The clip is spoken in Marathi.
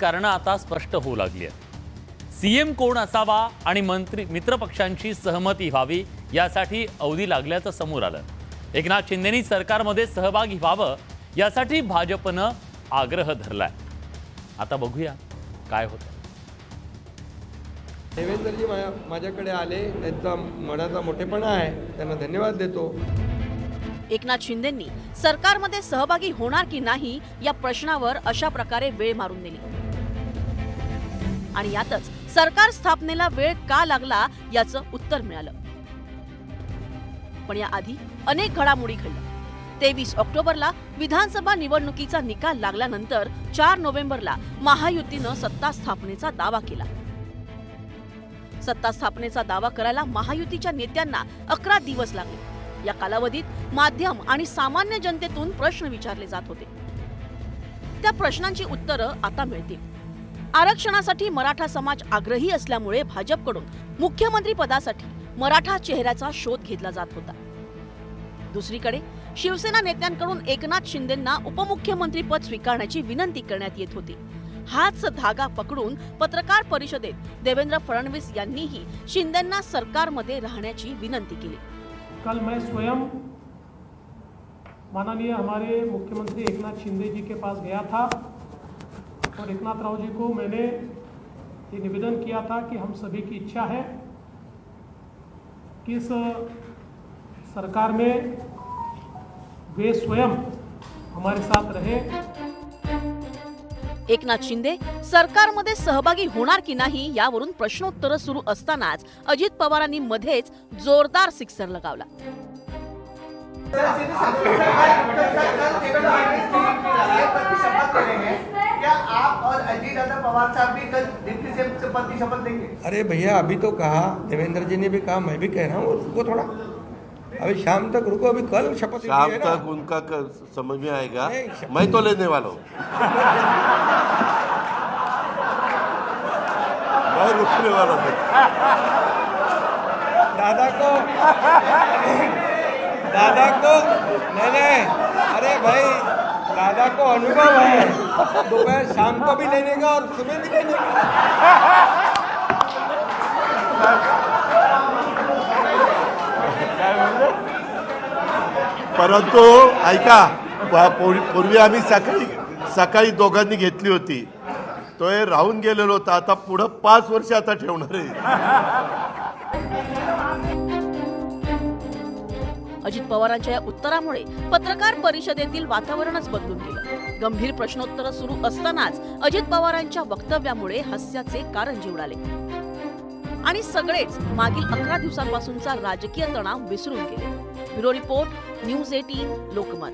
कारणं आता स्पष्ट होऊ लागली आहेत। सीएम कोण असावा आणि मित्रपक्षांची सहमती व्हावी यासाठी अवधी लागल्याचं समोर आलं। एकनाथ शिंदेंनी सरकारमध्ये सहभागी व्हावं यासाठी भाजपनं आग्रह धरलाय। आता बघूया काय होतं। देवेंद्रजी माझ्याकडे आले, त्यांचा मनाचा मोठेपणा आहे, त्यांना धन्यवाद देतो। एकनाथ शिंदेंनी सरकारमध्ये सहभागी होणार की नाही या प्रश्नावर अशा प्रकारे वेळ मारून दिली आणि यातच सरकार स्थापनेला वेळ का लागला याचं उत्तर मिळालं। पण याआधी अनेक घडामोडी घडल्या। 23 ऑक्टोबरला विधानसभा निवडणुकीचा निकाल लागल्यानंतर 4 नोव्हेंबरला महायुतीनं सत्ता स्थापनेचा दावा केला। सत्ता स्थापनेचा दावा करायला महायुतीच्या नेत्यांना 11 दिवस लागले। या कालावधीत माध्यम आणि सामान्य जनतेतून प्रश्न विचारले जात होते। त्या प्रश्नांची उत्तरं आता मिळतील। आरक्षणासाठी मराठा समाज आग्रही असल्यामुळे भाजपकडून मुख्यमंत्री पदासाठी मराठा चेहऱ्याचा शोध घेतला जात होता। दुसरीकडे शिवसेना नेत्यांकडून एकनाथ शिंदेंना उपमुख्यमंत्री पद स्वीकारण्याची विनंती करण्यात येत होती। हाच धागा पकडून पत्रकार परिषदेत देवेंद्र फडणवीस यांनीही शिंदेंना सरकारमध्ये राहण्याची विनंती केली। कल मैं स्वयं माननीय हमारे मुख्यमंत्री एकनाथ शिंदे जी के पास गया था और एकनाथ राव जी को मैंने ये निवेदन किया था कि हम सभी की इच्छा है कि इस सरकार में वे स्वयं हमारे साथ रहे। एकनाथ शिंदे सरकारमध्ये सहभागी होणार की नाही यावरून प्रश्नोत्तर सुरू असतानाच अजित पवारांनी मध्येच जोरदार सिक्सर लगावला। क्या आप और अजीत पवार साहब भी कल डिप्टी सीएम से पद की शपथ लेंगे? अरे भैया, अभी तो कहा, देवेंद्र जी ने भी कहा, मैं भी कह रहा हूँ, रुको थोड़ा, अभी शाम तक रुको, अभी कल शपथ शाम तक उनका समझ में आएगा। मैं तो लेने वाला हूँ, मैं रुकने वाला हूँ। दादा को नहीं, अरे भाई दादा को अनुभव है, दोपहर शाम को भी लेने का और सुबह भी लेने का। परंतु ऐका, पूर्वी आम्ही सकाळी दोघांनी घेतली होती, तो हे राहून गेलेलो होता। आता पुढे 5 वर्ष आता ठेवणार आहे। अजित पवारांच्या या उत्तरामुळे पत्रकार परिषदेतील वातावरणच बदलून गेलं। गंभीर प्रश्नोत्तर सुरू असतानाच अजित पवारांच्या वक्तव्यामुळे हास्याचे कारंजे उडाले आणि सगळेच मागील 11 दिवसांपासूनचा राजकीय तणाव विसरून गेले। Bureau report, news 18 Lokmat.